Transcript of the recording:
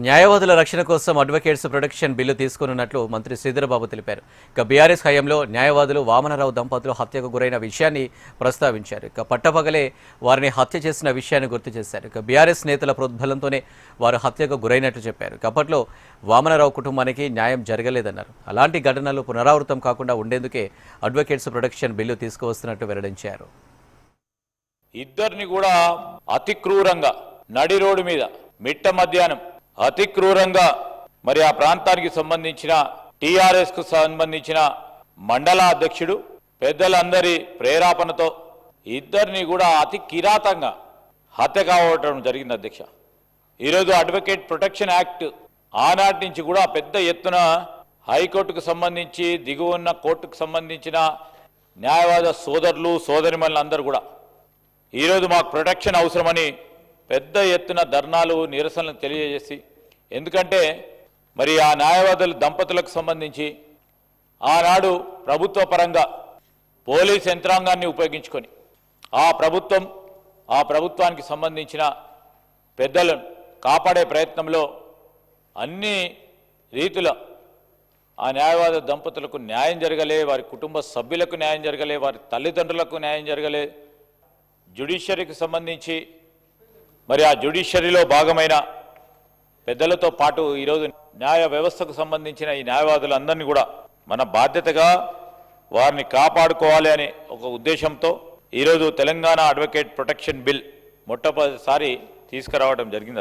న్యాయవాదుల రక్షణ కోసం అడ్వకేట్స్ ప్రొటెక్షన్ బిల్లు తీసుకున్నట్లు మంత్రి శ్రీధరబాబు తెలిపారు. ఇక బీఆర్ఎస్ హయాంలో న్యాయవాదులు వామనరావు దంపతులు హత్యకు గురైన విషయాన్ని ప్రస్తావించారు. ఇక పట్టపగలే వారిని హత్య చేసిన విషయాన్ని గుర్తు చేశారు. ఇక బీఆర్ఎస్ నేతల ప్రోద్బలంతోనే వారు హత్యకు గురైనట్లు చెప్పారు. అప్పట్లో వామనరావు కుటుంబానికి న్యాయం జరగలేదన్నారు. అలాంటి ఘటనలు పునరావృతం కాకుండా ఉండేందుకే అడ్వకేట్స్ ప్రొటెక్షన్ బిల్లు తీసుకువస్తున్నట్టు వెల్లడించారు. ఇద్దరిని కూడా అతి క్రూరంగా నడి రోడ్డు మీద మిట్ట మధ్యాహ్నం అతి క్రూరంగా మరి ఆ ప్రాంతానికి సంబంధించిన టీఆర్ఎస్ కు సంబంధించిన మండల అధ్యక్షుడు పెద్దలందరి ప్రేరేపణతో ఇద్దరిని కూడా అతి కిరాతంగా హత్య కావడం జరిగింది. అధ్యక్ష, ఈరోజు అడ్వకేట్ ప్రొటెక్షన్ యాక్ట్ ఆనాటి నుంచి కూడా పెద్ద ఎత్తున హైకోర్టుకు సంబంధించి దిగువన్న కోర్టుకు సంబంధించిన న్యాయవాద సోదరులు సోదరిమణులందరూ కూడా ఈరోజు మాకు ప్రొటెక్షన్ అవసరమని పెద్ద ఎత్తున ధర్నాలు నిరసనలు తెలియజేసి, ఎందుకంటే మరి ఆ న్యాయవాదుల దంపతులకు సంబంధించి ఆనాడు ప్రభుత్వ పరంగా పోలీస్ యంత్రాంగాన్ని ఉపయోగించుకొని ఆ ప్రభుత్వానికి సంబంధించిన పెద్దలను కాపాడే ప్రయత్నంలో అన్ని రీతుల ఆ న్యాయవాద దంపతులకు న్యాయం జరగలే, వారి కుటుంబ సభ్యులకు న్యాయం జరగలే, వారి తల్లిదండ్రులకు న్యాయం జరగలే. జ్యుడిషియరీకి సంబంధించి మరి ఆ జ్యుడిషియరీలో భాగమైన పెద్దలతో పాటు ఈరోజు న్యాయ వ్యవస్థకు సంబంధించిన ఈ న్యాయవాదులందరినీ కూడా మన బాధ్యతగా వారిని కాపాడుకోవాలి అనే ఒక ఉద్దేశంతో ఈరోజు తెలంగాణ అడ్వకేట్ ప్రొటెక్షన్ బిల్ మొట్టమొదటిసారి తీసుకురావడం జరిగింది.